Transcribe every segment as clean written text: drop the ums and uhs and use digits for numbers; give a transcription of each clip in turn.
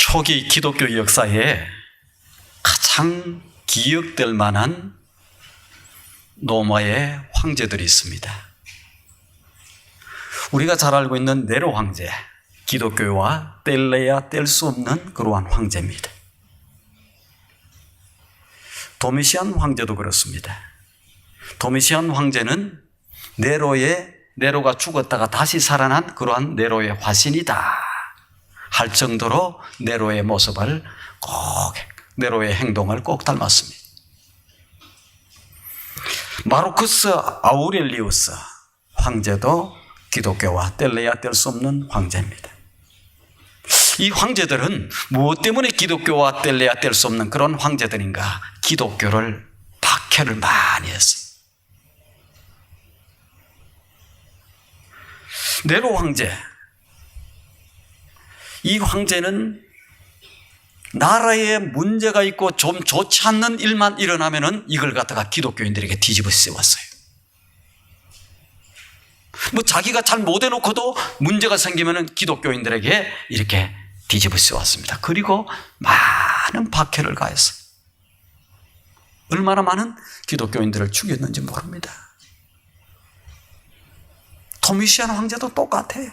초기 기독교 역사에 가장 기억될 만한 로마의 황제들이 있습니다. 우리가 잘 알고 있는 네로 황제, 기독교와 뗄래야 뗄 수 없는 그러한 황제입니다. 도미시안 황제도 그렇습니다. 도미시안 황제는 네로가 죽었다가 다시 살아난 그러한 네로의 화신이다 할 정도로 네로의 모습을 네로의 행동을 꼭 닮았습니다. 마르쿠스 아우렐리우스 황제도 기독교와 뗄래야 뗄 수 없는 황제입니다. 이 황제들은 무엇 때문에 기독교와 뗄래야 뗄 수 없는 그런 황제들인가? 기독교를 박해를 많이 했습니다. 네로 황제, 이 황제는 나라에 문제가 있고 좀 좋지 않는 일만 일어나면은 이걸 갖다가 기독교인들에게 뒤집어 씌웠어요. 자기가 잘 못해놓고도 문제가 생기면은 기독교인들에게 이렇게 뒤집어 씌웠습니다. 그리고 많은 박해를 가했어요. 얼마나 많은 기독교인들을 죽였는지 모릅니다. 도미시안 황제도 똑같아요.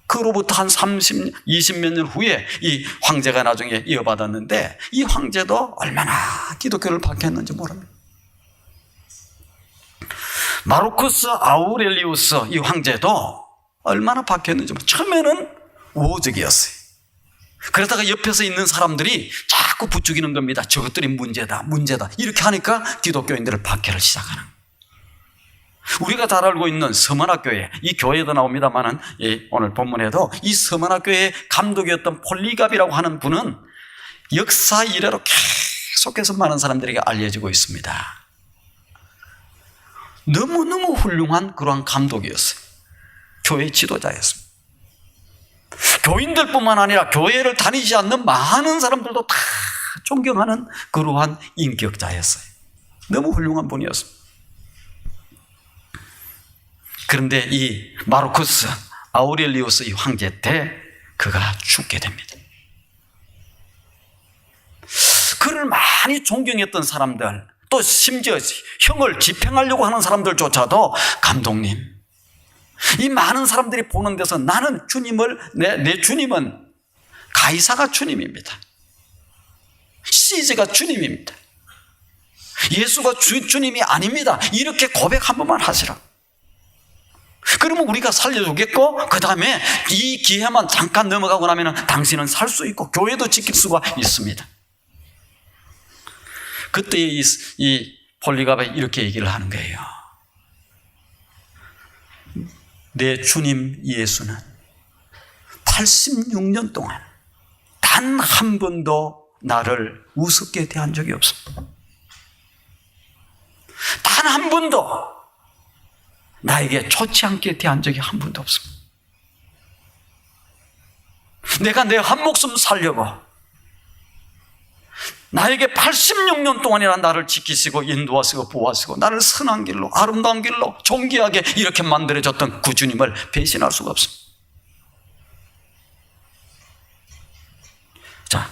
그로부터 한 20몇 년 후에 이 황제가 나중에 이어받았는데 이 황제도 얼마나 기독교를 박해했는지 모릅니다. 마르쿠스 아우렐리우스 이 황제도 얼마나 박해했는지 처음에는 우호적이었어요. 그러다가 옆에서 있는 사람들이 자꾸 부추기는 겁니다. 저것들이 문제다 이렇게 하니까 기독교인들을 박해를 시작하는 거예요. 우리가 잘 알고 있는 서문학교에, 이 교회도 나옵니다만은 오늘 본문에도 이 서문학교의 감독이었던 폴리갑이라고 하는 분은 역사 이래로 계속해서 많은 사람들에게 알려지고 있습니다. 너무너무 훌륭한 그러한 감독이었어요. 교회 지도자였습니다. 교인들뿐만 아니라 교회를 다니지 않는 많은 사람들도 다 존경하는 그러한 인격자였어요. 너무 훌륭한 분이었습니다. 그런데 이 마르쿠스 아우렐리우스 이 황제 때 그가 죽게 됩니다. 그를 많이 존경했던 사람들, 또 심지어 형을 집행하려고 하는 사람들조차도 감독님, 이 많은 사람들이 보는 데서 나는 내 주님은 가이사가 주님입니다. 시즈가 주님입니다. 예수가 주님이 아닙니다. 이렇게 고백 한 번만 하시라. 그러면 우리가 살려주겠고 그 다음에 이 기회만 잠깐 넘어가고 나면 당신은 살 수 있고 교회도 지킬 수가 있습니다. 그때 이 폴리갑이 이렇게 얘기를 하는 거예요. 내 주님 예수는 86년 동안 단 한 번도 나를 우습게 대한 적이 없습니다. 단 한 번도 나에게 좋지 않게 대한 적이 한 번도 없습니다. 내가 내 한 목숨 살려고 나에게 86년 동안이나 나를 지키시고 인도하시고 보호하시고 나를 선한 길로 아름다운 길로 존귀하게 이렇게 만들어줬던 그 주님을 배신할 수가 없습니다. 자,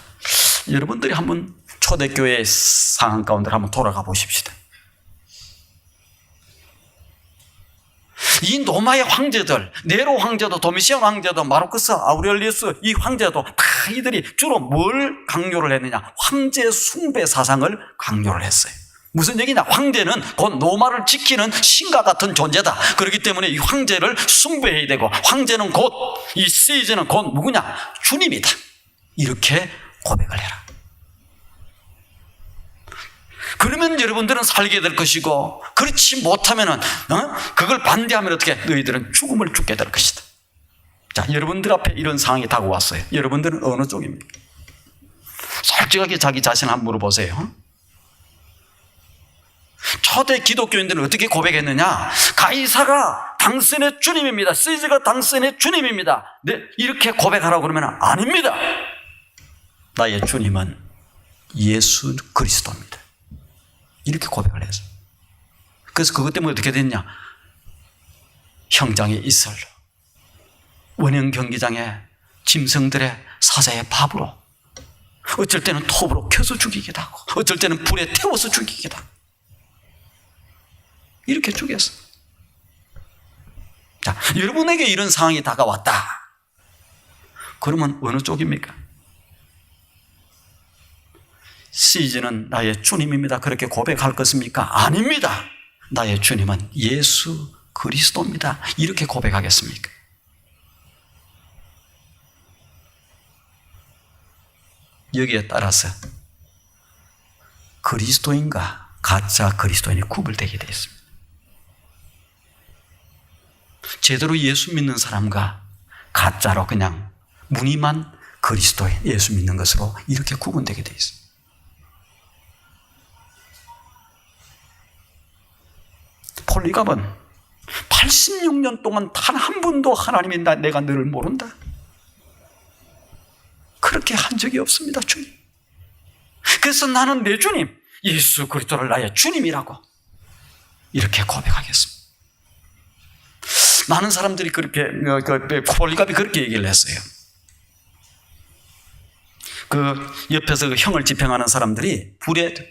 여러분들이 한번 초대교회의 상황 가운데 한번 돌아가 보십시다. 이 로마의 황제들, 네로 황제도 도미시안 황제도 마르쿠스 아우렐리우스 이 황제도 다 이들이 주로 뭘 강요를 했느냐? 황제 숭배 사상을 강요를 했어요. 무슨 얘기냐? 황제는 곧 로마를 지키는 신과 같은 존재다. 그렇기 때문에 이 황제를 숭배해야 되고 황제는 곧 이 시즈는 곧 누구냐? 주님이다. 이렇게 고백을 해라. 그러면 여러분들은 살게 될 것이고 그렇지 못하면은 그걸 반대하면 어떻게? 너희들은 죽음을 죽게 될 것이다. 자, 여러분들 앞에 이런 상황이 다가왔어요. 여러분들은 어느 쪽입니까? 솔직하게 자기 자신 한번 물어보세요. 초대 기독교인들은 어떻게 고백했느냐? 가이사가 당신의 주님입니다. 시즈가 당신의 주님입니다. 네, 이렇게 고백하라고 그러면 아닙니다. 나의 주님은 예수 그리스도입니다. 이렇게 고백을 했어요. 그래서 그것 때문에 어떻게 됐냐? 형장의 이슬로, 원형 경기장의 짐승들의 사자의 밥으로 어쩔 때는 톱으로 켜서 죽이기도 하고, 어쩔 때는 불에 태워서 죽이기도 하고, 이렇게 죽였어. 자, 여러분에게 이런 상황이 다가왔다. 그러면 어느 쪽입니까? 시즌은 나의 주님입니다, 그렇게 고백할 것입니까? 아닙니다. 나의 주님은 예수 그리스도입니다, 이렇게 고백하겠습니까? 여기에 따라서 그리스도인과 가짜 그리스도인이 구별되게 되어 있습니다. 제대로 예수 믿는 사람과 가짜로 그냥 무늬만 그리스도인, 예수 믿는 것으로 이렇게 구분되게 되어 있습니다. 폴리갑은 86년 동안 단 한 번도 하나님이 내가 너를 모른다, 그렇게 한 적이 없습니다, 주님. 그래서 나는 내 주님 예수 그리스도를 나의 주님이라고 이렇게 고백하겠습니다. 많은 사람들이 그렇게, 폴리갑이 그렇게 얘기를 했어요. 그 옆에서 그 형을 집행하는 사람들이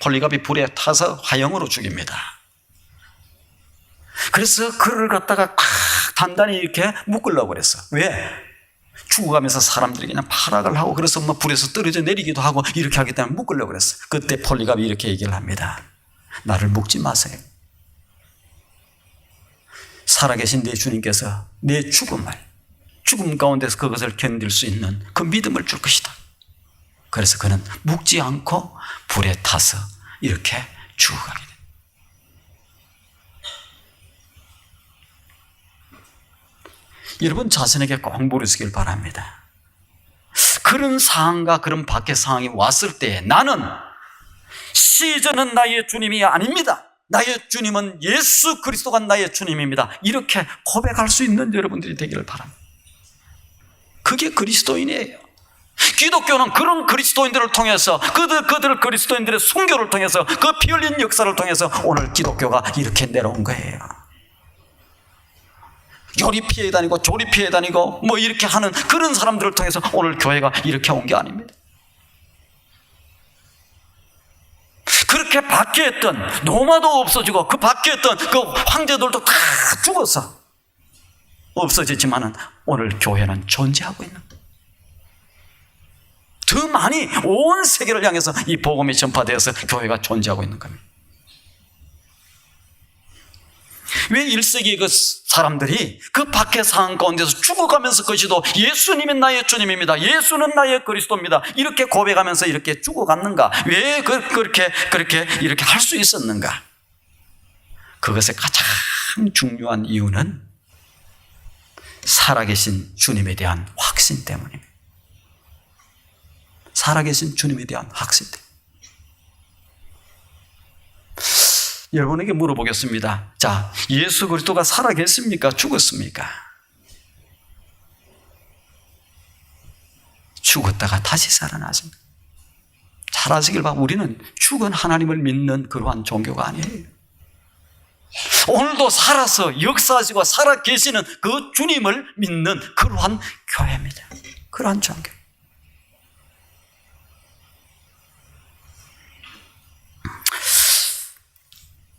폴리갑이 불에 타서 화형으로 죽입니다. 그래서 그를 갖다가 단단히 이렇게 묶으려고 그랬어. 왜? 죽어가면서 사람들이 그냥 파락을 하고, 그래서 뭐 불에서 떨어져 내리기도 하고 이렇게 하기 때문에 묶으려고 그랬어. 그때 폴리갑이 이렇게 얘기를 합니다. 나를 묶지 마세요. 살아계신 내 주님께서 내 죽음 가운데서 그것을 견딜 수 있는 그 믿음을 줄 것이다. 그래서 그는 묶지 않고 불에 타서 이렇게 죽어가게 됩니다. 여러분 자신에게 꼭 물으시길 바랍니다. 그런 상황과 그런 밖의 상황이 왔을 때 나는 시즌은 나의 주님이 아닙니다, 나의 주님은 예수 그리스도가 나의 주님입니다, 이렇게 고백할 수 있는 여러분들이 되기를 바랍니다. 그게 그리스도인이에요. 기독교는 그런 그리스도인들을 통해서, 그들 그리스도인들의 순교를 통해서, 그 피 흘린 역사를 통해서 오늘 기독교가 이렇게 내려온 거예요. 요리 피해 다니고 조리 피해 다니고 뭐 이렇게 하는 그런 사람들을 통해서 오늘 교회가 이렇게 온 게 아닙니다. 그렇게 밖에 있던 로마도 없어지고 그 밖에 있던 그 황제들도 다 죽어서 없어졌지만은 오늘 교회는 존재하고 있는 거예요. 더 많이 온 세계를 향해서 이 복음이 전파되어서 교회가 존재하고 있는 겁니다. 왜 1세기 그 사람들이 그 밖의 상황 가운데서 죽어가면서 것이도 예수님은 나의 주님입니다, 예수는 나의 그리스도입니다, 이렇게 고백하면서 이렇게 죽어갔는가? 왜 그렇게 이렇게 할 수 있었는가? 그것의 가장 중요한 이유는 살아계신 주님에 대한 확신 때문입니다. 살아계신 주님에 대한 확신 때문입니다. 여러분에게 물어보겠습니다. 자, 예수 그리스도가 살아계십니까? 죽었습니까? 죽었다가 다시 살아나십니다. 잘 아시길 바랍니다. 우리는 죽은 하나님을 믿는 그러한 종교가 아니에요. 오늘도 살아서 역사하시고 살아계시는 그 주님을 믿는 그러한 교회입니다. 그러한 종교.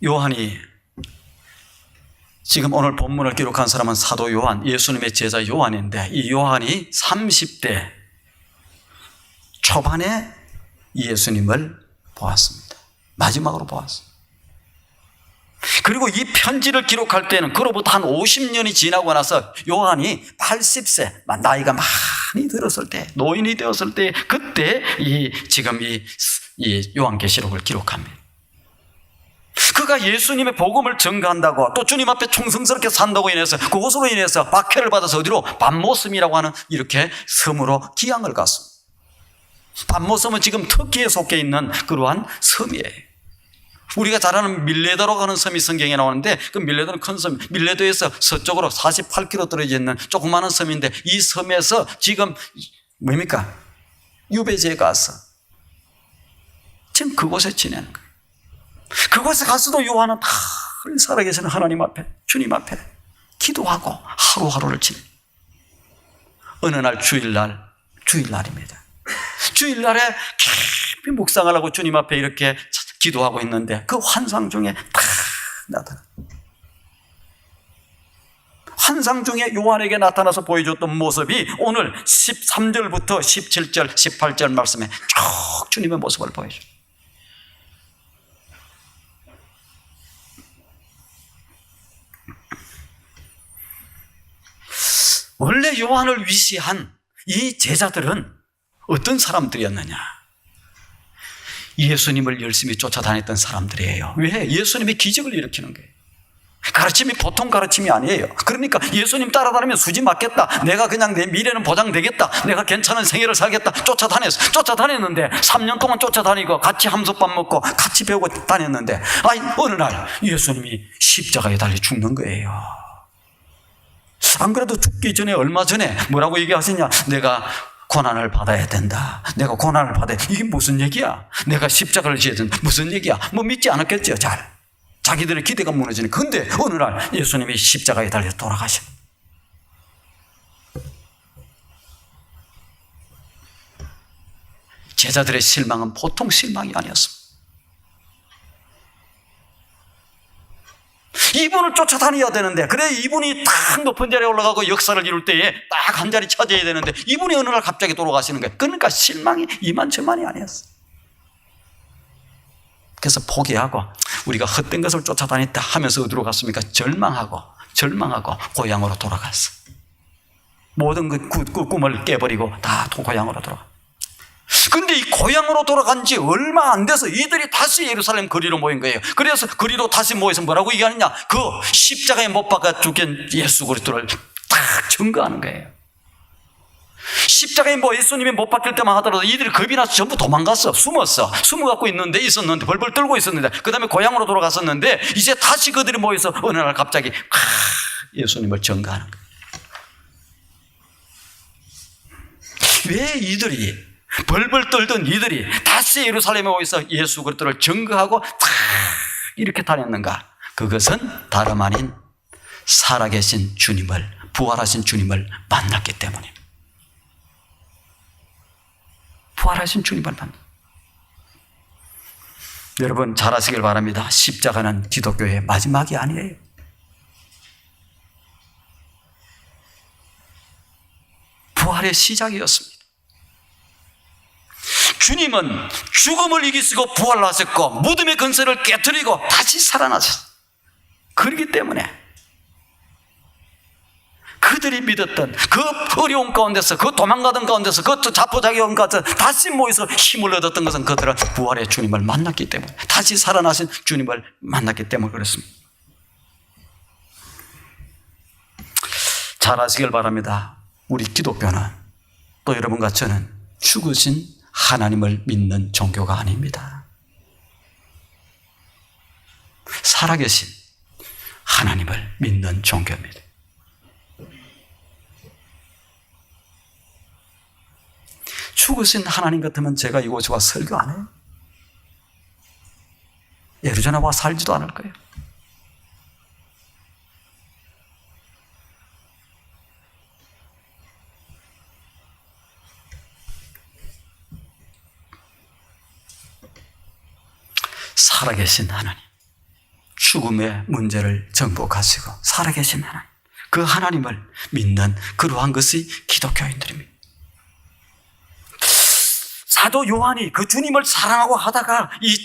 요한이, 지금 오늘 본문을 기록한 사람은 사도 요한, 예수님의 제자 요한인데, 이 요한이 30대 초반에 예수님을 보았습니다. 마지막으로 보았습니다. 그리고 이 편지를 기록할 때는 그로부터 한 50년이 지나고 나서 요한이 80세, 나이가 많이 들었을 때, 노인이 되었을 때, 그때 지금 이 요한계시록을 기록합니다. 그가 예수님의 복음을 전가한다고, 또 주님 앞에 충성스럽게 산다고 인해서, 그것으로 인해서 박해를 받아서 어디로? 반모섬이라고 하는 이렇게 섬으로 기양을 갔습니다. 반모섬은 지금 터키에 속해 있는 그러한 섬이에요. 우리가 잘 아는 밀레도라고 하는 섬이 성경에 나오는데, 그 밀레도는 큰 섬, 밀레도에서 서쪽으로 48km 떨어져 있는 조그마한 섬인데, 이 섬에서 지금 뭡니까? 유배지에 가서 지금 그곳에 지내는 거예요. 그곳에 가서도 요한은 다 살아계시는 하나님 앞에, 주님 앞에 기도하고 하루하루를 지내. 어느 날 주일날입니다. 주일날에 깊이 묵상을 하고 주님 앞에 이렇게 기도하고 있는데 그 환상 중에 탁 나타나. 환상 중에 요한에게 나타나서 보여줬던 모습이 오늘 13절부터 17절, 18절 말씀에 쭉 주님의 모습을 보여줘요. 원래 요한을 위시한 이 제자들은 어떤 사람들이었느냐? 예수님을 열심히 쫓아다녔던 사람들이에요. 왜? 예수님이 기적을 일으키는 거예요. 가르침이 보통 가르침이 아니에요. 그러니까 예수님 따라다니면 수지 맞겠다, 내가 그냥 내 미래는 보장되겠다, 내가 괜찮은 생애를 살겠다 쫓아다녔는데 3년 동안 쫓아다니고 같이 함석밥 먹고 같이 배우고 다녔는데 어느 날 예수님이 십자가에 달려 죽는 거예요. 안 그래도 죽기 전에 얼마 전에 뭐라고 얘기하시냐? 내가 고난을 받아야 된다, 내가 고난을 받아야. 이게 무슨 얘기야? 내가 십자가를 지어야 된다, 무슨 얘기야? 뭐 믿지 않았겠죠. 자기들의 기대가 무너지는. 근데 어느 날 예수님이 십자가에 달려 돌아가셔. 제자들의 실망은 보통 실망이 아니었습니다. 이분을 쫓아다녀야 되는데, 그래 이분이 딱 높은 자리에 올라가고 역사를 이룰 때에 딱 한 자리 차지해야 되는데 이분이 어느 날 갑자기 돌아가시는 거예요. 그러니까 실망이 이만저만이 아니었어. 그래서 포기하고 우리가 헛된 것을 쫓아다녔다 하면서 어디로 갔습니까? 절망하고 고향으로 돌아갔어. 모든 그 꿈을 깨버리고 다 고향으로 돌아가. 근데 이 고향으로 돌아간 지 얼마 안 돼서 이들이 다시 예루살렘 거리로 모인 거예요. 그래서 거리로 다시 모여서 뭐라고 얘기하느냐? 그 십자가에 못 박아 죽인 예수 그리스도를 딱 증거하는 거예요. 십자가에 예수님이 못 박힐 때만 하더라도 이들이 겁이 나서 전부 도망갔어. 숨어갖고 있었는데 벌벌 떨고 있었는데, 그 다음에 고향으로 돌아갔었는데, 이제 다시 그들이 모여서 어느 날 갑자기 예수님을 증거하는 거예요. 왜 이들이, 벌벌 떨던 이들이 다시 예루살렘에 모여서 예수 그리스도를 증거하고 이렇게 다녔는가? 그것은 다름 아닌 살아계신 주님을, 부활하신 주님을 만났기 때문입니다. 부활하신 주님을 만나. 여러분 잘 아시길 바랍니다. 십자가는 기독교의 마지막이 아니에요. 부활의 시작이었습니다. 주님은 죽음을 이기시고 부활하셨고 무덤의 근세를 깨뜨리고 다시 살아나셨어요. 그렇기 때문에 그들이 믿었던 그 어려운 가운데서, 그 도망가던 가운데서, 그 자포자기한 가운데서 다시 모여서 힘을 얻었던 것은 그들은 부활의 주님을 만났기 때문에, 다시 살아나신 주님을 만났기 때문에 그렇습니다. 잘 아시길 바랍니다. 우리 기독교는, 또 여러분과 저는 죽으신 하나님을 믿는 종교가 아닙니다. 살아계신 하나님을 믿는 종교입니다. 죽으신 하나님 같으면 제가 이곳에 와 설교 안 해요. 예루살렘에 와 살지도 않을 거예요. 살아계신 하나님, 죽음의 문제를 정복하시고 살아계신 하나님, 그 하나님을 믿는 그러한 것이 기독교인들입니다. 사도 요한이 그 주님을 사랑하고 하다가, 이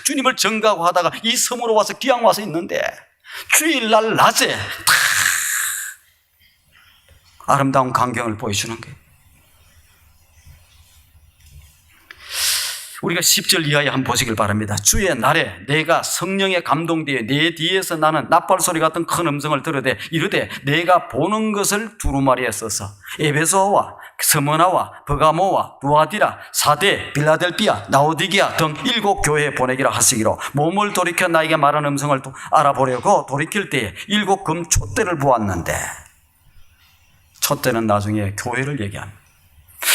주님을 증거하고 하다가 이 섬으로 와서 기왕 와서 있는데, 주일날 낮에 아름다운 광경을 보여주는 거예요. 우리가 10절 이하에 한번 보시길 바랍니다. 주의 날에 내가 성령에 감동되어 내 뒤에서 나는 나팔소리 같은 큰 음성을 들으되 이르되 내가 보는 것을 두루마리에 써서 에베소와 스무나와 버가모와 두아디라, 사데, 빌라델비아, 라오디게아 등 7 교회에 보내기라 하시기로, 몸을 돌이켜 나에게 말한 음성을 알아보려고 돌이킬 때에 7 금 촛대를 보았는데, 촛대는 나중에 교회를 얘기합니다.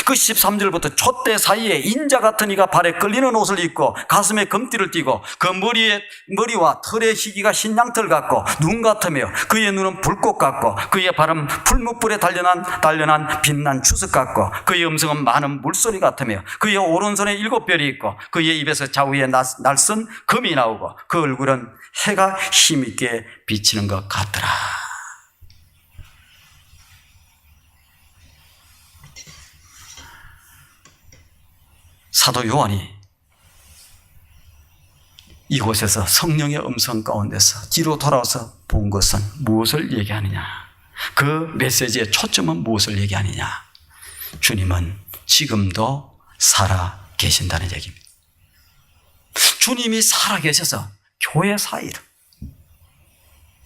그 13절부터 촛대 사이에 인자 같은 이가 발에 끌리는 옷을 입고 가슴에 금띠를 띠고 그 머리와 털의 희기가 흰양털 같고 눈 같으며 그의 눈은 불꽃 같고 그의 발은 풀무불에 단련한 빛난 주석 같고 그의 음성은 많은 물소리 같으며 그의 오른손에 7별이 있고 그의 입에서 좌우에 날선 금이 나오고 그 얼굴은 해가 힘있게 비치는 것 같더라. 사도 요한이 이곳에서 성령의 음성 가운데서 뒤로 돌아와서 본 것은 무엇을 얘기하느냐? 그 메시지의 초점은 무엇을 얘기하느냐? 주님은 지금도 살아 계신다는 얘기입니다. 주님이 살아 계셔서 교회 사이를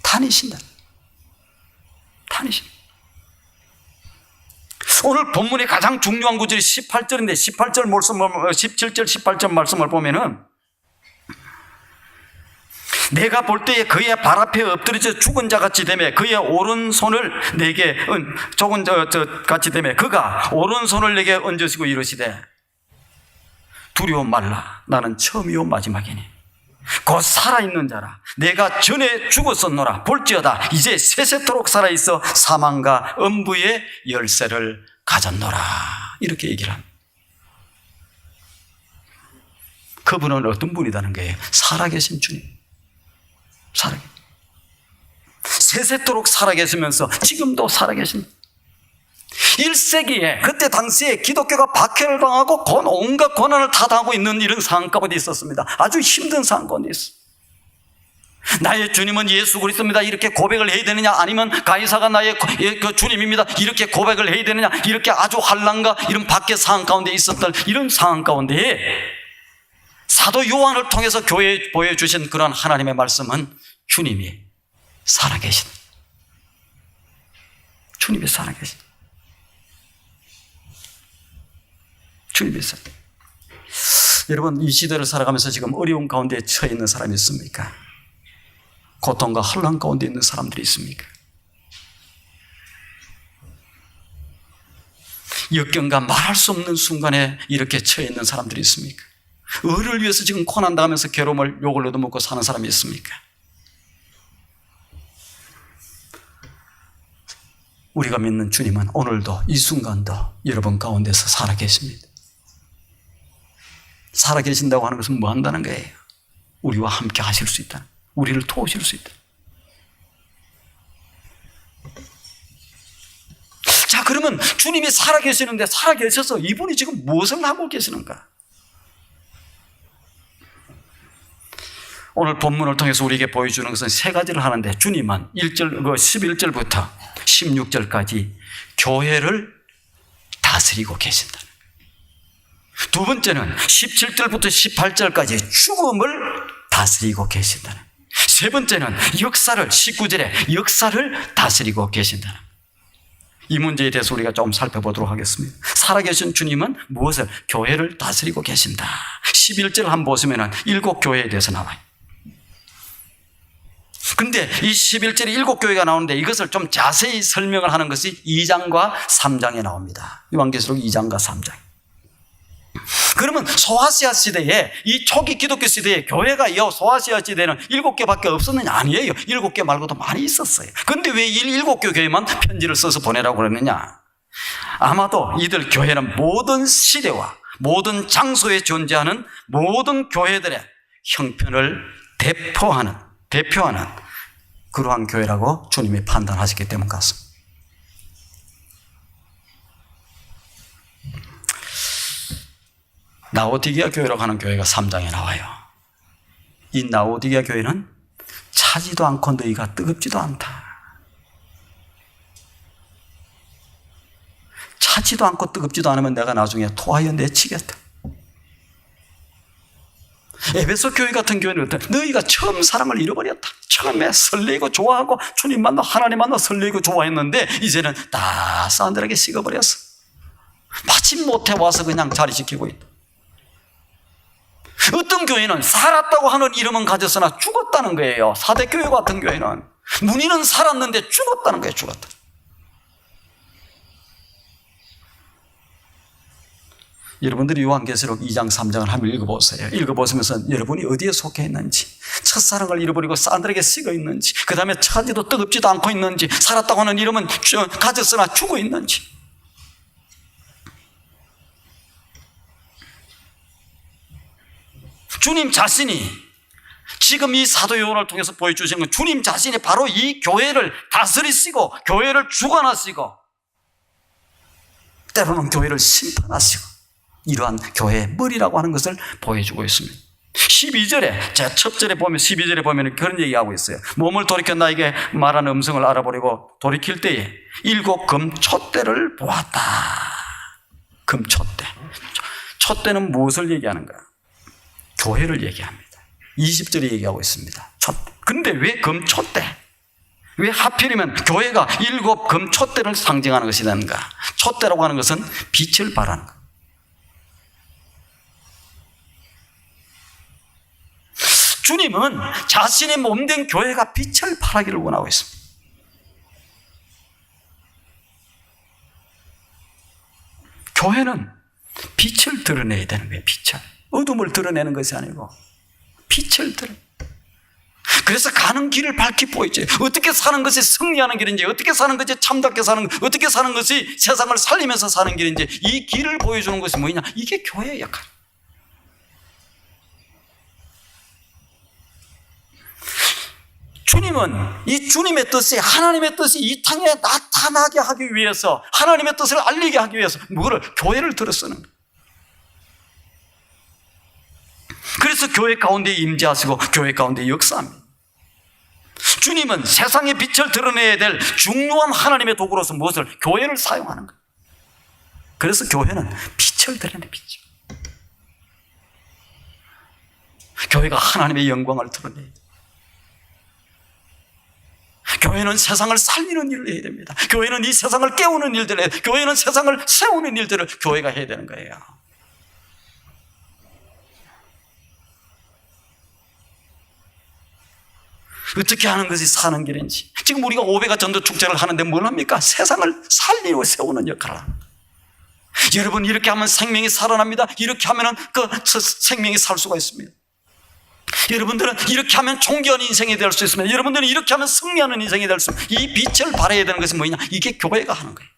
다니신다. 오늘 본문의 가장 중요한 구절이 18절인데 17절, 18절 말씀을 보면은 내가 볼 때에 그의 발 앞에 엎드려져 죽은 자 같이 되며 그의 오른손을 내게 죽은 자 같이 되며 그가 오른손을 내게 얹으시고 이르시되 두려워 말라 나는 처음이요 마지막이니 곧 살아있는 자라 내가 전에 죽었었노라 볼지어다 이제 세세토록 살아있어 사망과 음부의 열쇠를 가졌노라 이렇게 얘기를 합니다. 그분은 어떤 분이라는 거예요? 살아계신 주님. 세세토록 살아계시면서 지금도 살아계신 1세기에 그때 당시에 기독교가 박해를 당하고 온갖 고난을 다 당하고 있는 이런 상황 가운데 있었습니다. 아주 힘든 상황 가운데 있었어요. 나의 주님은 예수 그리스도입니다 이렇게 고백을 해야 되느냐, 아니면 가이사가 나의 그 주님입니다 이렇게 고백을 해야 되느냐, 이렇게 아주 환난과 이런 박해 상황 가운데 있었던 이런 상황 가운데에 사도 요한을 통해서 교회에 보여주신 그런 하나님의 말씀은 주님이 살아계신, 주님이 살아계신, 주님이 살아계신. 여러분, 이 시대를 살아가면서 지금 어려운 가운데 처해 있는 사람이 있습니까? 고통과 혼란 가운데 있는 사람들이 있습니까? 역경과 말할 수 없는 순간에 이렇게 처해 있는 사람들이 있습니까? 의를 위해서 지금 고난당하면서 괴로움을 욕을 얻어먹고 사는 사람이 있습니까? 우리가 믿는 주님은 오늘도 이 순간도 여러분 가운데서 살아계십니다. 살아계신다고 하는 것은 뭐 한다는 거예요? 우리와 함께 하실 수 있다, 우리를 도우실 수 있다. 자, 그러면 주님이 살아계시는데 살아계셔서 이분이 지금 무엇을 하고 계시는가? 오늘 본문을 통해서 우리에게 보여주는 것은 세 가지를 하는데, 주님은 11절부터 16절까지 교회를 다스리고 계신다. 두 번째는 17절부터 18절까지 죽음을 다스리고 계신다. 세 번째는 역사를, 19절에 역사를 다스리고 계신다. 이 문제에 대해서 우리가 좀 살펴보도록 하겠습니다. 살아계신 주님은 무엇을? 교회를 다스리고 계신다. 11절 한번 보시면 7교회에 대해서 나와요. 근데 이 11절에 7교회가 나오는데 이것을 좀 자세히 설명을 하는 것이 2장과 3장에 나옵니다. 요한계시록 2장과 3장. 그러면 소아시아 시대에, 이 초기 기독교 시대에 교회가 이 소아시아 시대에는 7개밖에 없었느냐? 아니에요. 7개 말고도 많이 있었어요. 근데 왜 7개 교회만 편지를 써서 보내라고 그랬느냐? 아마도 이들 교회는 모든 시대와 모든 장소에 존재하는 모든 교회들의 형편을 대표하는 그러한 교회라고 주님이 판단하셨기 때문 같습니다. 라오디게아 교회라고 하는 교회가 3장에 나와요. 이 라오디게아 교회는 차지도 않고 너희가 뜨겁지도 않다. 차지도 않고 뜨겁지도 않으면 내가 나중에 토하여 내치겠다. 에베소 교회 같은 교회는 너희가 처음 사랑을 잃어버렸다. 처음에 설레고 좋아하고 주님 만나, 하나님 만나 설레고 좋아했는데 이제는 다 사람들에게 식어버렸어. 마침 못해 와서 그냥 자리 지키고 있다. 어떤 교회는 살았다고 하는 이름은 가졌으나 죽었다는 거예요. 사대교회 같은 교회는 문의는 살았는데 죽었다는 거예요. 죽었다. 여러분들이 요한계시록 2장 3장을 한번 읽어보세요. 읽어보시면서 여러분이 어디에 속해 있는지, 첫사랑을 잃어버리고 사람들에게 식어 있는지, 그 다음에 처지도 뜨겁지도 않고 있는지, 살았다고 하는 이름은 가졌으나 죽어 있는지. 주님 자신이 지금 이 사도 요한을 통해서 보여주시는 건 주님 자신이 바로 이 교회를 다스리시고 교회를 주관하시고 때로는 교회를 심판하시고 이러한 교회의 머리라고 하는 것을 보여주고 있습니다. 12절에 제 첫 절에 보면 12절에 보면 그런 얘기하고 있어요. 몸을 돌이켜 나에게 말하는 음성을 알아보려고 돌이킬 때에 7 금촛대를 보았다. 금촛대. 촛대는 무엇을 얘기하는가? 교회를 얘기합니다. 20절에 얘기하고 있습니다. 근데 왜 금촛대? 왜 하필이면 교회가 7 금촛대를 상징하는 것이 되는가? 촛대라고 하는 것은 빛을 발하는 것. 주님은 자신의 몸된 교회가 빛을 발하기를 원하고 있습니다. 교회는 빛을 드러내야 되는 거예요. 빛을. 어둠을 드러내는 것이 아니고 빛을 드러내. 그래서 가는 길을 밝히 보이죠. 어떻게 사는 것이 승리하는 길인지, 어떻게 사는 것이 참답게 사는 것, 어떻게 사는 것이 세상을 살리면서 사는 길인지, 이 길을 보여주는 것이 뭐냐? 이게 교회의 역할. 주님은 이 주님의 뜻이, 하나님의 뜻이 이 땅에 나타나게 하기 위해서, 하나님의 뜻을 알리게 하기 위해서 뭐를? 교회를 들어 쓰는 거예요. 그래서 교회 가운데 임재하시고 교회 가운데 역사합니다. 주님은 세상의 빛을 드러내야 될 중요한 하나님의 도구로서 무엇을? 교회를 사용하는 거예요. 그래서 교회는 빛을 드러내는 빛이죠. 교회가 하나님의 영광을 드러내야 돼요. 교회는 세상을 살리는 일을 해야 됩니다. 교회는 이 세상을 깨우는 일들을 해야 돼요. 교회는 세상을 세우는 일들을 교회가 해야 되는 거예요. 어떻게 하는 것이 사는 길인지. 지금 우리가 500가 전도 축제를 하는데 뭘 합니까? 세상을 살리고 세우는 역할을 합니다. 여러분, 이렇게 하면 생명이 살아납니다. 이렇게 하면 그 생명이 살 수가 있습니다. 여러분들은 이렇게 하면 존귀한 인생이 될 수 있습니다. 여러분들은 이렇게 하면 승리하는 인생이 될 수 있습니다. 이 빛을 발해야 되는 것이 뭐냐? 이게 교회가 하는 거예요.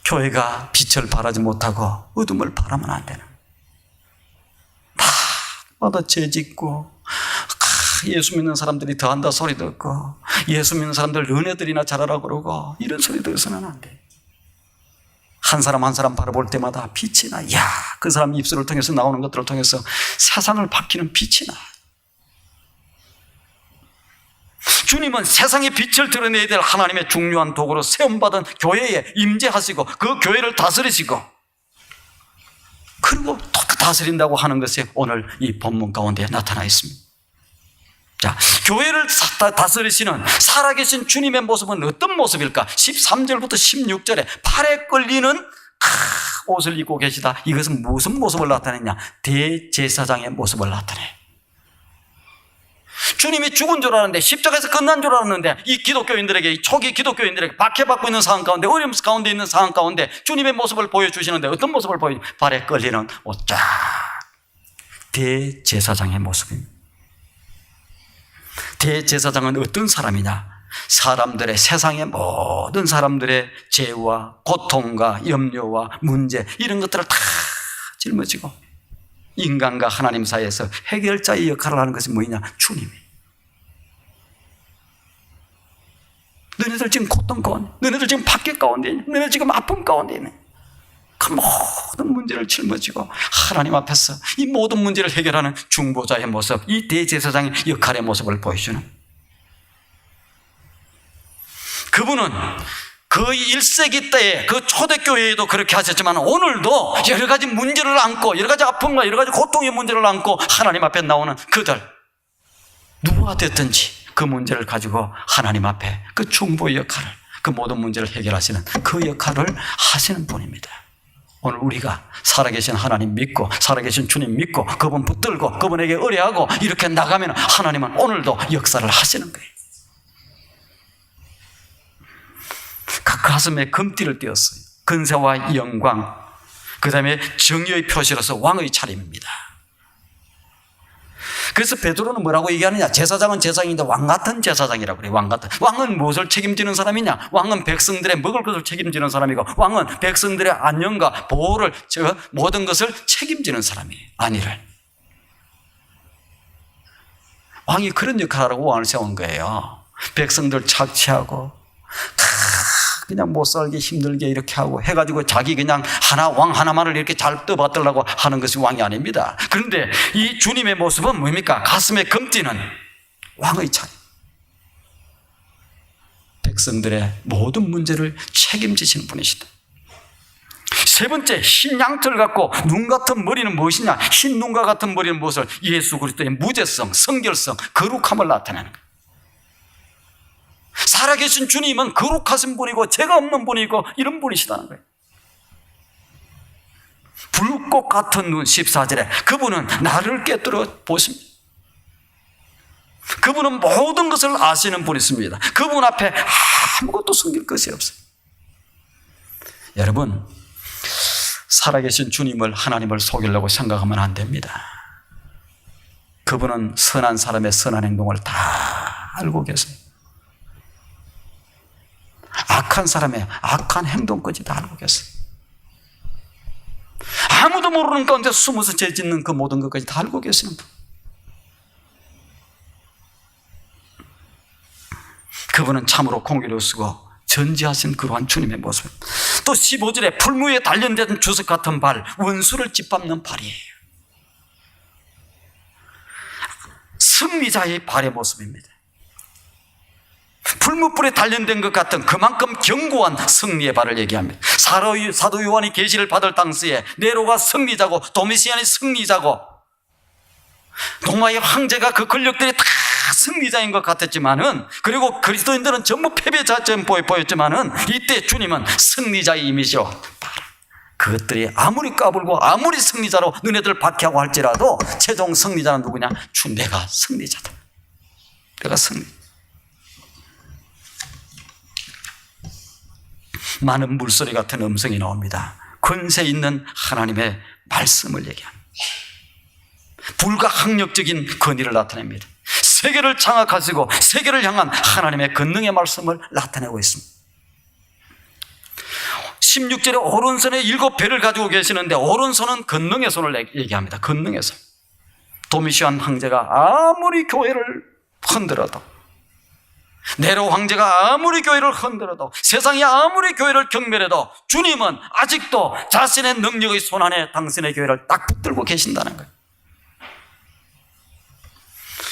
교회가 빛을 발하지 못하고 어둠을 발하면 안 되는, 마다 죄짓고 예수 믿는 사람들이 더한다 소리 듣고 예수 믿는 사람들 은혜들이나 잘하라고 그러고 이런 소리 들어서는 안 돼. 한 사람 한 사람 바라볼 때마다 빛이 나. 야, 그 사람 입술을 통해서 나오는 것들을 통해서 세상을 바뀌는 빛이 나. 주님은 세상의 빛을 드러내야 될 하나님의 중요한 도구로 세움받은 교회에 임재하시고 그 교회를 다스리시고, 그리고 다스린다고 하는 것이 오늘 이 본문 가운데 나타나 있습니다. 자, 교회를 다스리시는 살아계신 주님의 모습은 어떤 모습일까? 13절부터 16절에 팔에 끌리는 옷을 입고 계시다. 이것은 무슨 모습을 나타내냐? 대제사장의 모습을 나타내. 주님이 죽은 줄 알았는데, 십자가에서 끝난 줄 알았는데, 이 기독교인들에게, 이 초기 기독교인들에게 박해받고 있는 상황 가운데, 어려움 가운데 있는 상황 가운데 주님의 모습을 보여주시는데 어떤 모습을 발에 끌리는 옷, 쫙 대제사장의 모습입니다. 대제사장은 어떤 사람이냐? 사람들의, 세상의 모든 사람들의 죄와 고통과 염려와 문제, 이런 것들을 다 짊어지고 인간과 하나님 사이에서 해결자의 역할을 하는 것이 뭐냐? 주님이. 너네들 지금 고통 가운데, 너네들 지금 박해 가운데 있냐? 너네들 지금 아픔 가운데 있네. 그 모든 문제를 짊어지고 하나님 앞에서 이 모든 문제를 해결하는 중보자의 모습, 이 대제사장의 역할의 모습을 보여주는, 그분은 그 1세기 때에 그 초대교회에도 그렇게 하셨지만 오늘도 여러 가지 문제를 안고, 여러 가지 아픔과 여러 가지 고통의 문제를 안고 하나님 앞에 나오는 그들, 누구가 됐든지 그 문제를 가지고 하나님 앞에 그 중보의 역할을, 그 모든 문제를 해결하시는 그 역할을 하시는 분입니다. 오늘 우리가 살아계신 하나님 믿고, 살아계신 주님 믿고, 그분 붙들고 그분에게 의뢰하고 이렇게 나가면 하나님은 오늘도 역사를 하시는 거예요. 가슴에 금띠를 띄었어요. 근세와 영광, 그 다음에 정의의 표시로서 왕의 차림입니다. 그래서 베드로는 뭐라고 얘기하느냐? 제사장은 제사장인데 왕 같은 제사장이라고 그래요. 왕 같은. 왕은 무엇을 책임지는 사람이냐? 왕은 백성들의 먹을 것을 책임지는 사람이고, 왕은 백성들의 안녕과 보호를, 모든 것을 책임지는 사람이에요. 아니를. 왕이 그런 역할을 하고 왕을 세운 거예요. 백성들 착취하고 그냥 못 살게 힘들게 이렇게 하고 해가지고 자기 그냥 왕 하나만을 이렇게 잘 떠받들라고 하는 것이 왕이 아닙니다. 그런데 이 주님의 모습은 뭡니까? 가슴에 금띠는 왕의 차림. 백성들의 모든 문제를 책임지시는 분이시다. 세 번째, 흰 양털 같고 눈 같은 머리는 무엇이냐? 흰 눈과 같은 머리는 무엇을? 예수 그리스도의 무죄성, 성결성, 거룩함을 나타내는 거예요. 살아계신 주님은 거룩하신 분이고 죄가 없는 분이고 이런 분이시다는 거예요. 불꽃 같은 눈, 14절에 그분은 나를 꿰뚫어 보십니다. 그분은 모든 것을 아시는 분이십니다. 그분 앞에 아무것도 숨길 것이 없어요. 여러분, 살아계신 주님을, 하나님을 속이려고 생각하면 안 됩니다. 그분은 선한 사람의 선한 행동을 다 알고 계세요. 악한 사람의 악한 행동까지 다 알고 계세요. 아무도 모르는 가운데 숨어서 죄 짓는 그 모든 것까지 다 알고 계시는 분. 그분은 참으로 공의로우시고 전지하신 그러한 주님의 모습. 또 15절에 풀무에 단련된 주석 같은 발, 원수를 짓밟는 발이에요. 승리자의 발의 모습입니다. 풀무불에 단련된 것 같은 그만큼 견고한 승리의 발을 얘기합니다. 사도 요한이 계시를 받을 당시에 네로가 승리자고 도미시안이 승리자고 동아의 황제가 그 권력들이 다 승리자인 것 같았지만은, 그리고 그리스도인들은 전부 패배자처럼 보였지만은, 이때 주님은 승리자의 이미지로 그것들이 아무리 까불고 아무리 승리자로 너네들 박해하고 할지라도 최종 승리자는 누구냐? 내가 승리자다. 내가 승리. 많은 물소리 같은 음성이 나옵니다. 권세 있는 하나님의 말씀을 얘기합니다. 불가항력적인 권위를 나타냅니다. 세계를 장악하시고 세계를 향한 하나님의 권능의 말씀을 나타내고 있습니다. 16절에 오른손에 7배를 가지고 계시는데, 오른손은 권능의 손을 얘기합니다. 권능의 손. 도미시안 황제가 아무리 교회를 흔들어도, 네로 황제가 아무리 교회를 흔들어도, 세상이 아무리 교회를 경멸해도 주님은 아직도 자신의 능력의 손 안에 당신의 교회를 딱 붙들고 계신다는 거예요.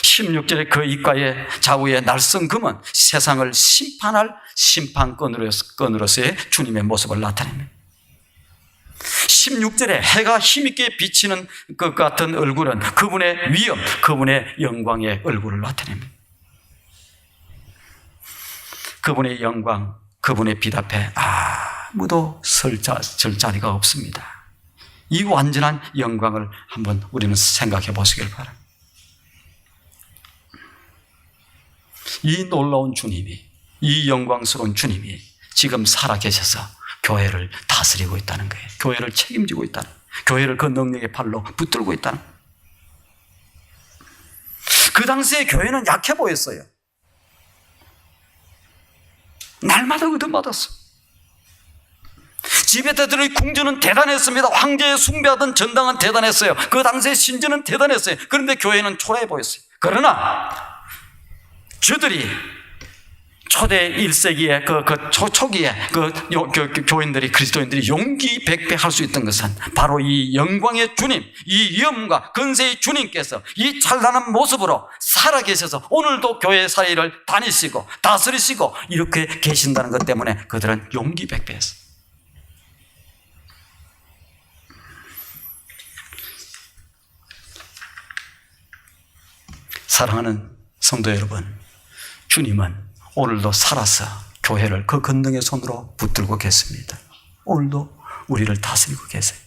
16절에 그 입가의 좌우의 날성금은 세상을 심판할 심판권으로서의 주님의 모습을 나타냅니다. 16절에 해가 힘있게 비치는 것 같은 얼굴은 그분의 위엄, 그분의 영광의 얼굴을 나타냅니다. 그분의 영광, 그분의 빛 앞에 아무도 설 자리가 없습니다. 이 완전한 영광을 한번 우리는 생각해 보시길 바랍니다. 이 놀라운 주님이, 이 영광스러운 주님이 지금 살아계셔서 교회를 다스리고 있다는 거예요. 교회를 책임지고 있다는 거예요. 교회를 그 능력의 팔로 붙들고 있다는 거예요. 그 당시에 교회는 약해 보였어요. 날마다 얻어맞았어. 지배자들의 궁전은 대단했습니다. 황제의 숭배하던 전당은 대단했어요. 그 당시에 신전은 대단했어요. 그런데 교회는 초라해 보였어요. 그러나 저들이 초대 1세기에 초기에 교인들이, 그리스도인들이 용기 백배 할 수 있던 것은 바로 이 영광의 주님, 이 위엄과 권세의 주님께서 이 찬란한 모습으로 살아계셔서 오늘도 교회 사이를 다니시고 다스리시고 이렇게 계신다는 것 때문에 그들은 용기 백배했어요. 사랑하는 성도 여러분, 주님은 오늘도 살아서 교회를 그 권능의 손으로 붙들고 계십니다. 오늘도 우리를 다스리고 계세요.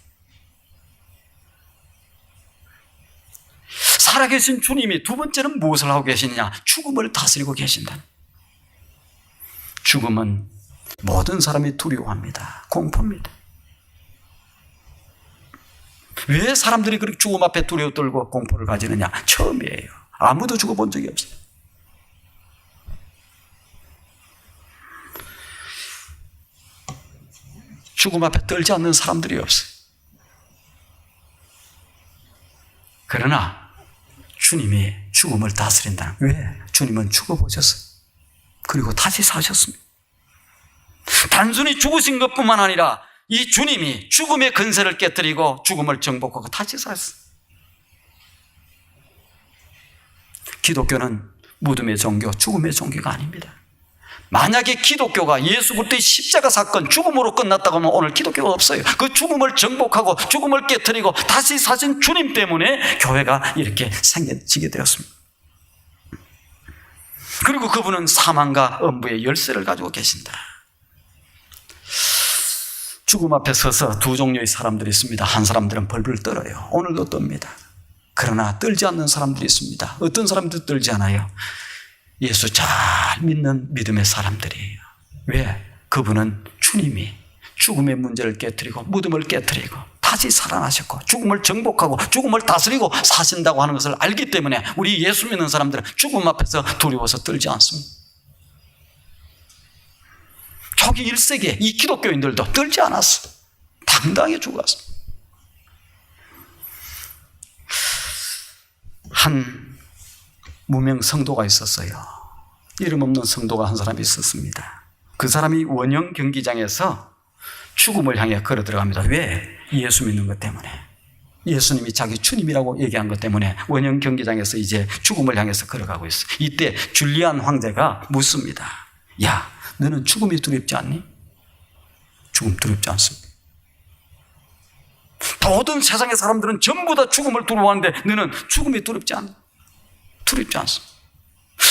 살아계신 주님이 두 번째는 무엇을 하고 계시느냐? 죽음을 다스리고 계신다. 죽음은 모든 사람이 두려워합니다. 공포입니다. 왜 사람들이 그렇게 죽음 앞에 두려워 떨고 공포를 가지느냐? 처음이에요. 아무도 죽어본 적이 없어요. 죽음 앞에 떨지 않는 사람들이 없어요. 그러나 주님이 죽음을 다스린다는, 왜? 주님은 죽어보셨어요. 그리고 다시 사셨습니다. 단순히 죽으신 것뿐만 아니라 이 주님이 죽음의 근세를 깨뜨리고 죽음을 정복하고 다시 사셨어요. 기독교는 무덤의 종교, 죽음의 종교가 아닙니다. 만약에 기독교가 예수 그리스도의 십자가 사건, 죽음으로 끝났다고 하면 오늘 기독교가 없어요. 그 죽음을 정복하고 죽음을 깨뜨리고 다시 사신 주님 때문에 교회가 이렇게 생겨지게 되었습니다. 그리고 그분은 사망과 음부의 열쇠를 가지고 계신다. 죽음 앞에 서서 두 종류의 사람들이 있습니다. 한 사람들은 벌벌 떨어요. 오늘도 떱니다. 그러나 떨지 않는 사람들이 있습니다. 어떤 사람들도 떨지 않아요. 예수 잘 믿는 믿음의 사람들이에요. 왜? 그분은 주님이 죽음의 문제를 깨뜨리고 무덤을 깨뜨리고 다시 살아나셨고 죽음을 정복하고 죽음을 다스리고 사신다고 하는 것을 알기 때문에 우리 예수 믿는 사람들은 죽음 앞에서 두려워서 떨지 않습니다. 초기 1세기에 이 기독교인들도 떨지 않았어요. 당당히 죽었어요. 한 무명 성도가 있었어요. 이름 없는 성도가 한 사람이 있었습니다. 그 사람이 원형 경기장에서 죽음을 향해 걸어 들어갑니다. 왜? 예수 믿는 것 때문에. 예수님이 자기 주님이라고 얘기한 것 때문에 원형 경기장에서 이제 죽음을 향해서 걸어가고 있어요. 이때 줄리안 황제가 묻습니다. 야, 너는 죽음이 두렵지 않니? 죽음 두렵지 않습니다. 모든 세상의 사람들은 전부 다 죽음을 두려워하는데 너는 죽음이 두렵지 않니? 두렵지 않습니다.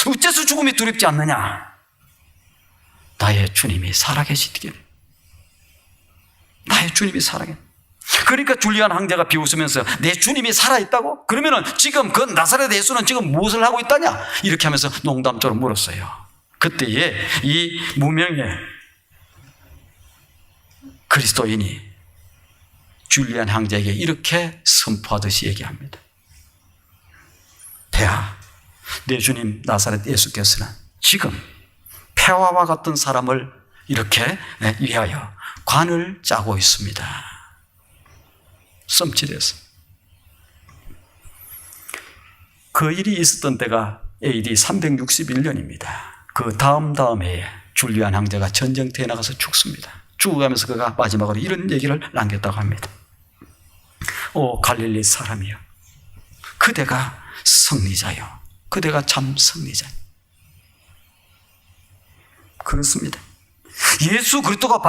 어째서 죽음이 두렵지 않느냐? 나의 주님이 살아계시기에. 나의 주님이 살아계. 그러니까 줄리안 황제가 비웃으면서 내 주님이 살아있다고? 그러면은 지금 그 나사렛 예수는 지금 무엇을 하고 있다냐? 이렇게 하면서 농담처럼 물었어요. 그때에 이 무명의 그리스도인이 줄리안 황제에게 이렇게 선포하듯이 얘기합니다. 폐하, 내 주님 나사렛 예수께서는 지금 폐하와 같은 사람을 이렇게 위하여 관을 짜고 있습니다. 썸칫해서. 그 일이 있었던 때가 AD 361년입니다. 그 다음 해에 줄리안 황제가 전쟁터에 나가서 죽습니다. 죽어가면서 그가 마지막으로 이런 얘기를 남겼다고 합니다. 오 갈릴리 사람이여, 그대가 승리자요, 그대가 참 승리자. 그렇습니다. 예수 그리스도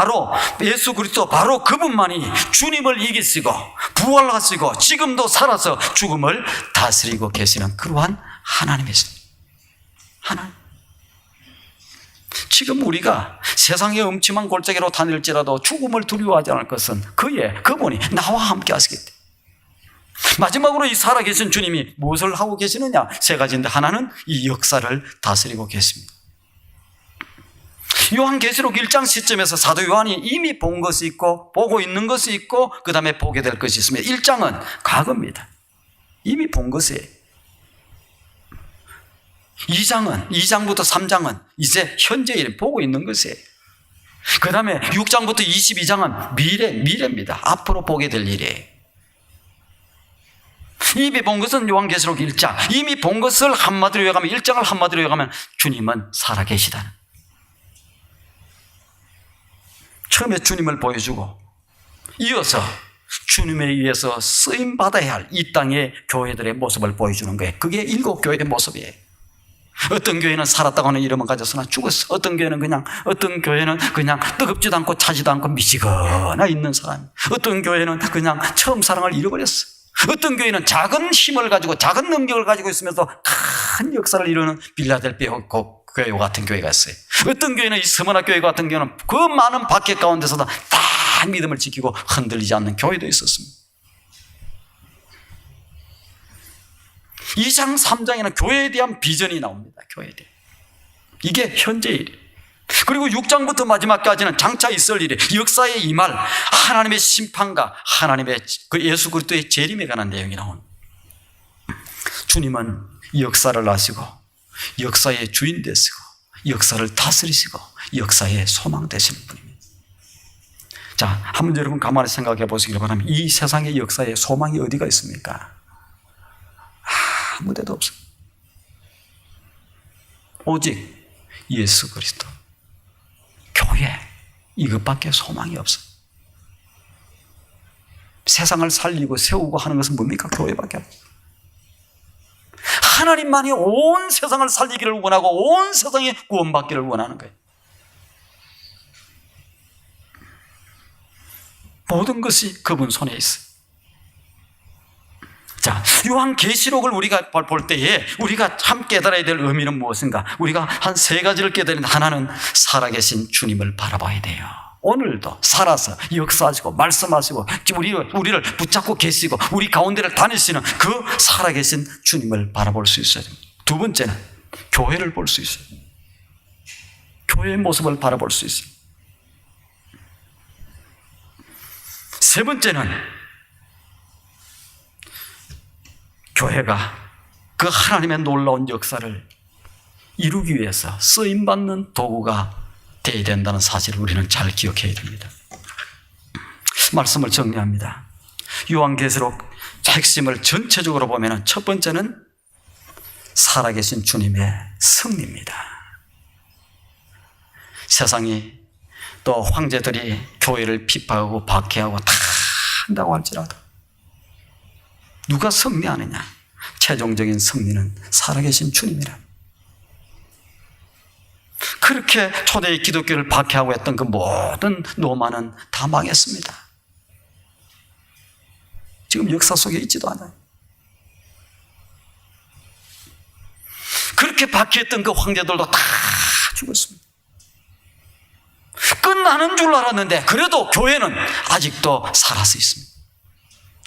바로 그분만이 주님을 이기시고 부활하시고 지금도 살아서 죽음을 다스리고 계시는 그러한 하나님이십니다. 하나님. 지금 우리가 세상의 음침한 골짜기로 다닐지라도 죽음을 두려워하지 않을 것은 그분이 나와 함께 하시기 때문에. 마지막으로 이 살아계신 주님이 무엇을 하고 계시느냐? 세 가지인데 하나는 이 역사를 다스리고 계십니다. 요한계시록 1장 시점에서 사도 요한이 이미 본 것이 있고 보고 있는 것이 있고 그 다음에 보게 될 것이 있습니다. 1장은 과거입니다. 이미 본 것이에요. 2장부터 3장은 이제 현재 일 보고 있는 것이에요. 그 다음에 6장부터 22장은 미래입니다. 앞으로 보게 될 일이에요. 이미 본 것은 요한계시록 1장, 이미 본 것을 한마디로 요약하면 1장을 한마디로 요약하면 주님은 살아계시다는. 처음에 주님을 보여주고 이어서 주님에 의해서 쓰임받아야 할 이 땅의 교회들의 모습을 보여주는 거예요. 그게 7 교회의 모습이에요. 어떤 교회는 살았다고 하는 이름은 가졌으나 죽었어. 어떤 교회는 그냥 뜨겁지도 않고 차지도 않고 미치거나 있는 사람. 어떤 교회는 그냥 처음 사랑을 잃어버렸어. 어떤 교회는 작은 힘을 가지고 작은 능력을 가지고 있으면서 큰 역사를 이루는 빌라델피아 교회 같은 교회가 있어요. 어떤 교회는 이 스무나 교회 같은 교회는 그 많은 박해 가운데서도 다 믿음을 지키고 흔들리지 않는 교회도 있었습니다. 2장 3장에는 교회에 대한 비전이 나옵니다. 교회에 대해. 이게 현재 일이에요. 그리고 6장부터 마지막까지는 장차 있을 일이 역사에 임할 하나님의 심판과 하나님의 그 예수 그리스도의 재림에 관한 내용이 나온. 주님은 역사를 아시고 역사의 주인 되시고 역사를 다스리시고 역사의 소망 되시는 분입니다. 자, 한번 여러분 가만히 생각해 보시길 바랍니다. 이 세상의 역사에 소망이 어디가 있습니까? 아무 데도 없습니다. 오직 예수 그리스도, 교회, 이것밖에 소망이 없어요. 세상을 살리고 세우고 하는 것은 뭡니까? 교회밖에 없어요. 하나님만이 온 세상을 살리기를 원하고 온 세상이 구원받기를 원하는 거예요. 모든 것이 그분 손에 있어요. 자, 요한계시록을 우리가 볼 때에 우리가 참 깨달아야 될 의미는 무엇인가? 우리가 한 3가지를 깨달은 하나는 살아계신 주님을 바라봐야 돼요. 오늘도 살아서 역사하시고 말씀하시고 우리를 붙잡고 계시고 우리 가운데를 다니시는 그 살아계신 주님을 바라볼 수 있어야 됩니다. 2번째는 교회를 볼 수 있어요. 교회의 모습을 바라볼 수 있어요. 3번째는 교회가 그 하나님의 놀라운 역사를 이루기 위해서 쓰임받는 도구가 되어야 된다는 사실을 우리는 잘 기억해야 됩니다. 말씀을 정리합니다. 요한계시록 핵심을 전체적으로 보면 첫 번째는 살아계신 주님의 승리입니다. 세상이 또 황제들이 교회를 비판하고 박해하고 다 한다고 할지라도 누가 승리하느냐? 최종적인 승리는 살아계신 주님이라. 그렇게 초대의 기독교를 박해하고 했던 그 모든 노마는 다 망했습니다. 지금 역사 속에 있지도 않아요. 그렇게 박해했던 그 황제들도 다 죽었습니다. 끝나는 줄 알았는데 그래도 교회는 아직도 살아서 있습니다.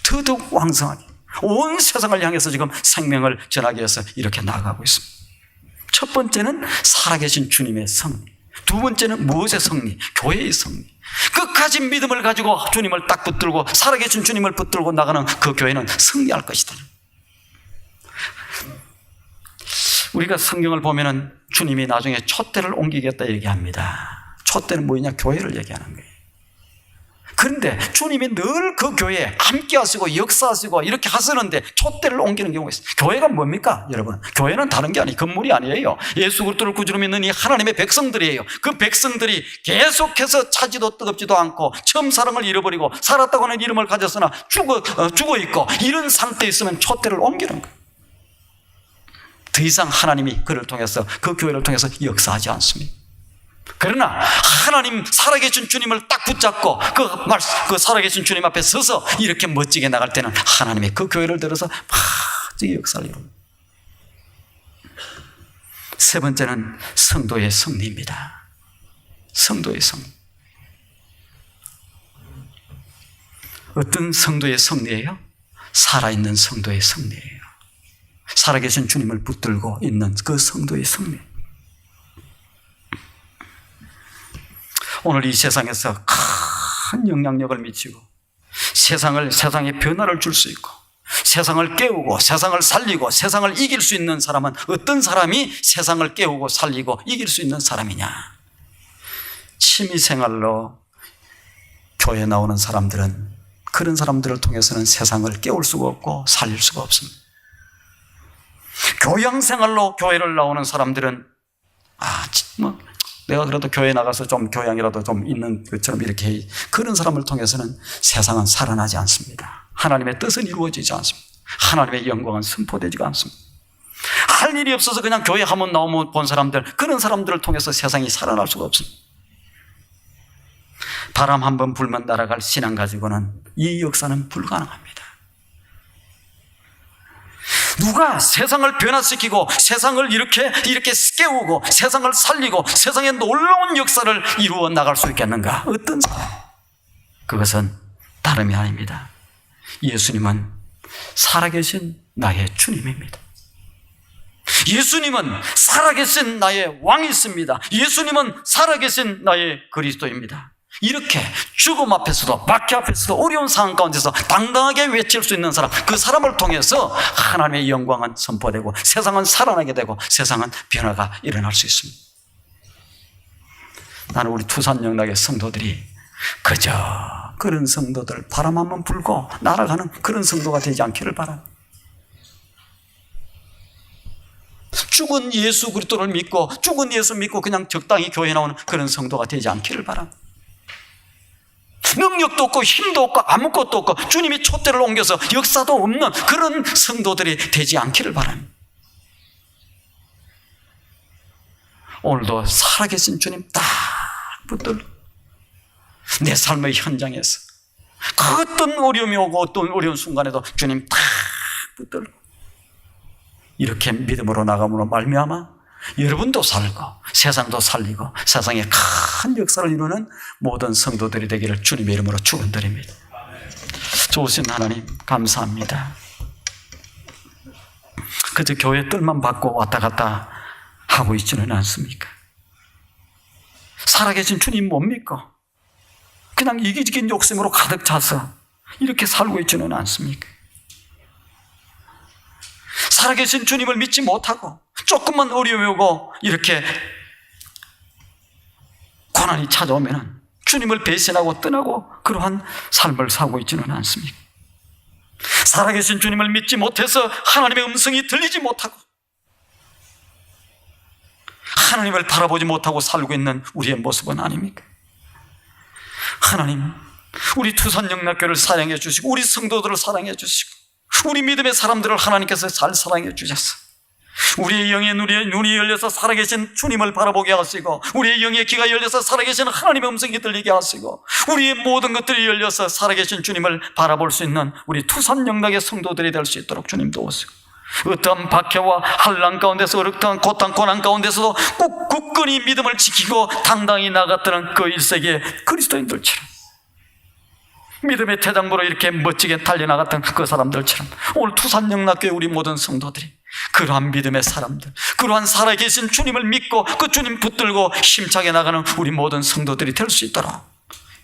더더욱 왕성하게 온 세상을 향해서 지금 생명을 전하기 위해서 이렇게 나아가고 있습니다. 첫 번째는 살아계신 주님의 승리. 2번째는 무엇의 승리? 교회의 승리. 끝까지 믿음을 가지고 주님을 딱 붙들고 살아계신 주님을 붙들고 나가는 그 교회는 승리할 것이다. 우리가 성경을 보면은 주님이 나중에 촛대를 옮기겠다 얘기합니다. 촛대는 뭐냐? 교회를 얘기하는 거예요. 그런데 주님이 늘 그 교회에 함께 하시고 역사하시고 이렇게 하시는데 촛대를 옮기는 경우가 있어요. 교회가 뭡니까? 여러분, 교회는 다른 게 아니에요. 건물이 아니에요. 예수 그리스도를 구주로 믿는 이 하나님의 백성들이에요. 그 백성들이 계속해서 차지도 뜨겁지도 않고 처음 사랑을 잃어버리고 살았다고 하는 이름을 가졌으나 죽어 있고 이런 상태에 있으면 촛대를 옮기는 거예요. 더 이상 하나님이 그를 통해서 그 교회를 통해서 역사하지 않습니다. 그러나 하나님 살아계신 주님을 딱 붙잡고 그 살아계신 주님 앞에 서서 이렇게 멋지게 나갈 때는 하나님의 그 교회를 들어서 멋지게 역사를 이룹니다. 3번째는 성도의 승리입니다. 성도의 승리. 어떤 성도의 승리예요? 살아있는 성도의 승리예요. 살아계신 주님을 붙들고 있는 그 성도의 승리. 오늘 이 세상에서 큰 영향력을 미치고 세상에 변화를 줄 수 있고 세상을 깨우고 세상을 살리고 세상을 이길 수 있는 사람은 어떤 사람이 세상을 깨우고 살리고 이길 수 있는 사람이냐? 취미생활로 교회에 나오는 사람들은 그런 사람들을 통해서는 세상을 깨울 수가 없고 살릴 수가 없습니다. 교양생활로 교회를 나오는 사람들은 내가 그래도 교회 나가서 좀 교양이라도 좀 있는 것처럼 이렇게 그런 사람을 통해서는 세상은 살아나지 않습니다. 하나님의 뜻은 이루어지지 않습니다. 하나님의 영광은 선포되지가 않습니다. 할 일이 없어서 그냥 교회 한번 나오면 본 사람들, 그런 사람들을 통해서 세상이 살아날 수가 없습니다. 바람 한번 불면 날아갈 신앙 가지고는 이 역사는 불가능합니다. 누가 세상을 변화시키고 세상을 이렇게 깨우고 세상을 살리고 세상에 놀라운 역사를 이루어 나갈 수 있겠는가? 어떤 사람? 그것은 다름이 아닙니다. 예수님은 살아계신 나의 주님입니다. 예수님은 살아계신 나의 왕이 있습니다. 예수님은 살아계신 나의 그리스도입니다. 이렇게 죽음 앞에서도 박해 앞에서도 어려운 상황 가운데서 당당하게 외칠 수 있는 사람, 그 사람을 통해서 하나님의 영광은 선포되고 세상은 살아나게 되고 세상은 변화가 일어날 수 있습니다. 나는 우리 투산영락의 성도들이 그저 그런 성도들, 바람 한번 불고 날아가는 그런 성도가 되지 않기를 바랍니다. 죽은 예수 그리스도를 믿고 죽은 예수 믿고 그냥 적당히 교회 나오는 그런 성도가 되지 않기를 바랍니다. 능력도 없고 힘도 없고 아무것도 없고 주님이 촛대를 옮겨서 역사도 없는 그런 성도들이 되지 않기를 바랍니다. 오늘도 살아계신 주님 딱 붙들고 내 삶의 현장에서 그 어떤 어려움이 오고 어떤 어려운 순간에도 주님 딱 붙들고 이렇게 믿음으로 나감으로 말미암아 여러분도 살고 세상도 살리고 세상에 큰 역사를 이루는 모든 성도들이 되기를 주님의 이름으로 축원드립니다. 좋으신 하나님 감사합니다. 그저 교회 뜰만 받고 왔다 갔다 하고 있지는 않습니까? 살아계신 주님 못 믿고 그냥 이기적인 욕심으로 가득 차서 이렇게 살고 있지는 않습니까? 살아계신 주님을 믿지 못하고 조금만 어려움이 오고 이렇게 고난이 찾아오면 주님을 배신하고 떠나고 그러한 삶을 살고 있지는 않습니까? 살아계신 주님을 믿지 못해서 하나님의 음성이 들리지 못하고 하나님을 바라보지 못하고 살고 있는 우리의 모습은 아닙니까? 하나님, 우리 투산영락교를 사랑해 주시고 우리 성도들을 사랑해 주시고 우리 믿음의 사람들을 하나님께서 잘 사랑해 주셨어. 우리의 영의 눈이 열려서 살아계신 주님을 바라보게 하시고 우리의 영의 귀가 열려서 살아계신 하나님의 음성이 들리게 하시고 우리의 모든 것들이 열려서 살아계신 주님을 바라볼 수 있는 우리 투산영락의 성도들이 될 수 있도록 주님 도우시고 어떠한 박해와 환난 가운데서 어떠한 고통 고난 가운데서도 꼭 굳건히 믿음을 지키고 당당히 나갔던 그 1세기의 그리스도인들처럼 믿음의 태장부로 이렇게 멋지게 달려나갔던 그 사람들처럼 오늘 투산영락교회 우리 모든 성도들이 그러한 믿음의 사람들, 그러한 살아계신 주님을 믿고 그 주님 붙들고 힘차게 나가는 우리 모든 성도들이 될 수 있도록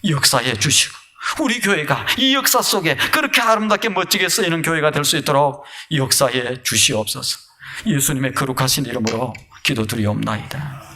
역사해 주시고 우리 교회가 이 역사 속에 그렇게 아름답게 멋지게 쓰이는 교회가 될 수 있도록 역사해 주시옵소서. 예수님의 거룩하신 이름으로 기도드리옵나이다.